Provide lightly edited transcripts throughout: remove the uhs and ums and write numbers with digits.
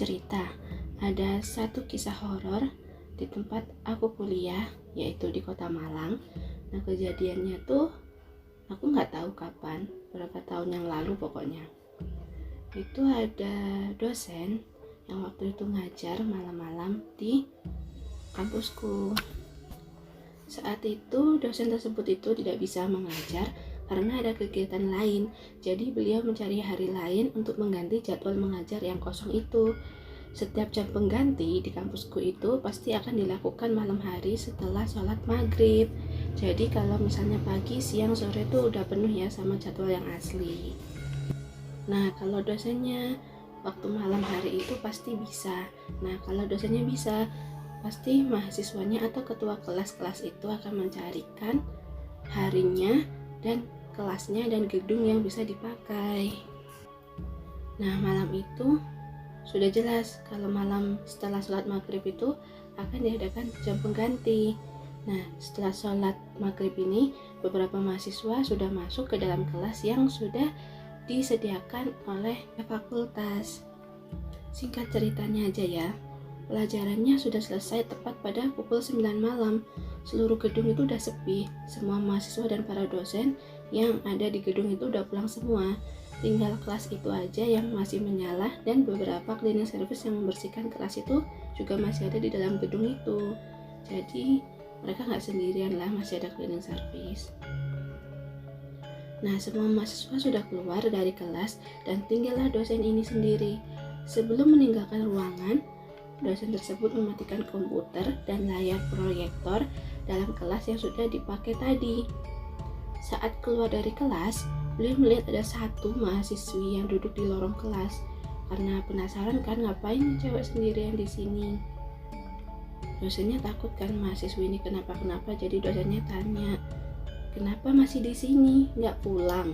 cerita. Ada satu kisah horor di tempat aku kuliah, yaitu di Kota Malang. Nah, kejadiannya tuh aku nggak tahu kapan, berapa tahun yang lalu pokoknya. Itu ada dosen yang waktu itu ngajar malam-malam di kampusku. Saat itu dosen tersebut itu tidak bisa mengajar karena ada kegiatan lain. Jadi beliau mencari hari lain untuk mengganti jadwal mengajar yang kosong itu. Setiap jam pengganti di kampusku itu pasti akan dilakukan malam hari setelah sholat maghrib. Jadi kalau misalnya pagi, siang, sore itu udah penuh ya sama jadwal yang asli. Nah, kalau dosennya waktu malam hari itu pasti bisa. Nah, kalau dosennya bisa, pasti mahasiswanya atau ketua kelas-kelas itu akan mencarikan harinya dan kelasnya dan gedung yang bisa dipakai. Nah, malam itu sudah jelas kalau malam setelah sholat maghrib itu akan diadakan jam pengganti. Nah, setelah sholat maghrib ini beberapa mahasiswa sudah masuk ke dalam kelas yang sudah disediakan oleh fakultas. Singkat ceritanya aja ya, pelajarannya sudah selesai tepat pada pukul 9 malam. Seluruh gedung itu udah sepi. Semua mahasiswa dan para dosen yang ada di gedung itu udah pulang semua. Tinggal kelas itu aja yang masih menyala dan beberapa cleaning service yang membersihkan kelas itu juga masih ada di dalam gedung itu. Jadi mereka nggak sendirian lah, masih ada cleaning service. Nah, semua mahasiswa sudah keluar dari kelas dan tinggallah dosen ini sendiri. Sebelum meninggalkan ruangan, dosen tersebut mematikan komputer dan layar proyektor dalam kelas yang sudah dipakai tadi. Saat keluar dari kelas, beliau melihat ada satu mahasiswi yang duduk di lorong kelas. Karena penasaran kan ngapain cewek sendirian di sini. Dosennya takut kan mahasiswi ini kenapa-kenapa, jadi dosennya tanya, "Kenapa masih di sini? Nggak pulang?"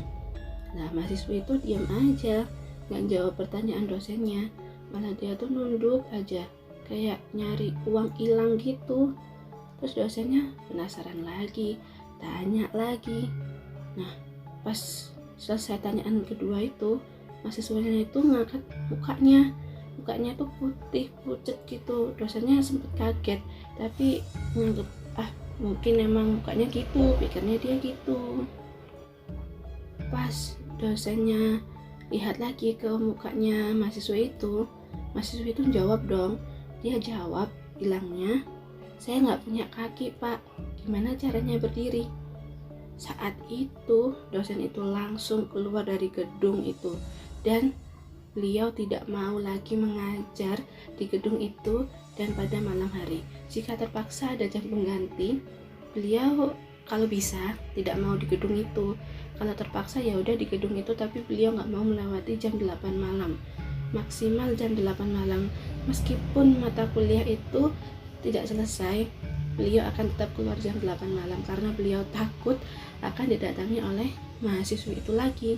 Nah, mahasiswi itu diam aja, nggak jawab pertanyaan dosennya. Malah dia tuh nunduk aja, kayak nyari uang hilang gitu. Terus dosennya penasaran lagi, tanya lagi. Nah, pas selesai tanyaan kedua itu, mahasiswanya itu ngangkat mukanya tuh putih pucet gitu. Dosennya sempet kaget, tapi nganggep mungkin emang mukanya gitu, pikirnya dia gitu. Pas dosennya lihat lagi ke mukanya mahasiswa itu jawab dong. Dia jawab bilangnya, "Saya nggak punya kaki, Pak. Gimana caranya berdiri?" Saat itu dosen itu langsung keluar dari gedung itu dan beliau tidak mau lagi mengajar di gedung itu dan pada malam hari. Jika terpaksa ada jam pengganti, beliau kalau bisa tidak mau di gedung itu. Kalau terpaksa ya udah di gedung itu, tapi beliau nggak mau melewati jam 8 malam. Maksimal jam 8 malam. Meskipun mata kuliah itu tidak selesai, beliau akan tetap keluar jam 8 malam karena beliau takut akan didatangi oleh mahasiswa itu lagi.